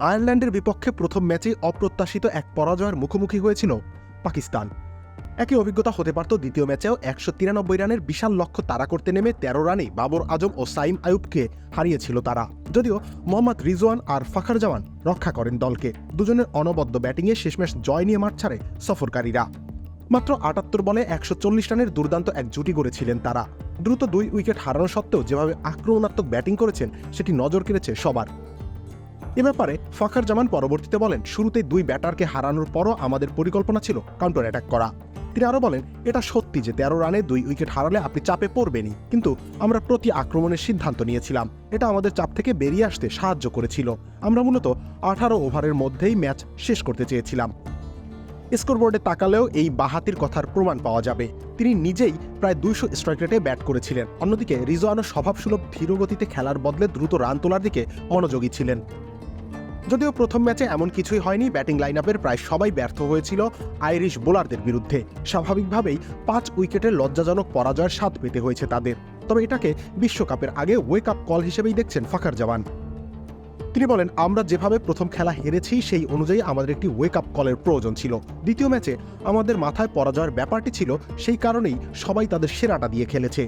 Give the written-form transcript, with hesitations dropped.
আয়ারল্যান্ডের বিপক্ষে প্রথম ম্যাচেই অপ্রত্যাশিত এক পরাজয়ের মুখোমুখি হয়েছিল পাকিস্তান। একই অভিজ্ঞতা হতে পারত দ্বিতীয় ম্যাচেও। ১৯৩ রানের বিশাল লক্ষ্য তাড়া করতে নেমে ১৩ রানেই বাবর আজম ও সাইম আয়ুবকে হারিয়েছিল তারা। যদিও মোহাম্মদ রিজওয়ান আর ফাখার জামান রক্ষা করেন দলকে। দুজনের অনবদ্য ব্যাটিংয়ে শেষমেশ জয় নিয়ে মাঠ ছাড়ে সফরকারীরা। মাত্র ৭৮ বলে ১৪০ রানের দুর্দান্ত এক জুটি গড়েছিলেন তারা। দ্রুত ২ উইকেট হারানো সত্ত্বেও যেভাবে আক্রমণাত্মক ব্যাটিং করেছেন সেটি নজর কেড়েছে সবার। এ ব্যাপারে ফাখার জামান পরবর্তীতে বলেন, শুরুতেই ২ ব্যাটারকে হারানোর পরও আমাদের পরিকল্পনা ছিল কাউন্টার অ্যাটাক করা। তিনি আরও বলেন, এটা সত্যি যে ১৩ রানে ২ উইকেট হারালে আপনি চাপে পড়বেনই, কিন্তু আমরা প্রতি আক্রমণের সিদ্ধান্ত নিয়েছিলাম। এটা আমাদের চাপ থেকে বেরিয়ে আসতে সাহায্য করেছিল। আমরা মূলত ১৮ ওভারের মধ্যেই ম্যাচ শেষ করতে চেয়েছিলাম। স্কোরবোর্ডে তাকালেও এই বাহাতির কথার প্রমাণ পাওয়া যাবে। তিনি নিজেই প্রায় ২০০ স্ট্রাইক রেটে ব্যাট করেছিলেন। অন্যদিকে রিজওয়ানও স্বভাবসুলভ ধীরগতিতে খেলার বদলে দ্রুত রান তোলার দিকে মনোযোগী ছিলেন। যদিও প্রথম ম্যাচে এমন কিছুই হয়নি, ব্যাটিং লাইন আপের প্রায় সবাই ব্যর্থ হয়েছিল আইরিশ বোলারদের বিরুদ্ধে। স্বাভাবিকভাবেই ৫ উইকেটের লজ্জাজনক পরাজয়ের স্বাদ পেতে হয়েছে তাদের। তবে এটাকে বিশ্বকাপের আগে ওয়েক আপ কল হিসেবেই দেখছেন ফাখার জামান। তিনি বলেন, আমরা যেভাবে প্রথম খেলা হেরেছি সেই অনুযায়ী আমাদের একটি ওয়েক আপ কলের প্রয়োজন ছিল। দ্বিতীয় ম্যাচে আমাদের মাথায় পরাজয়ের ব্যাপারটি ছিল, সেই কারণেই সবাই তাদের সেরাটা দিয়ে খেলেছে।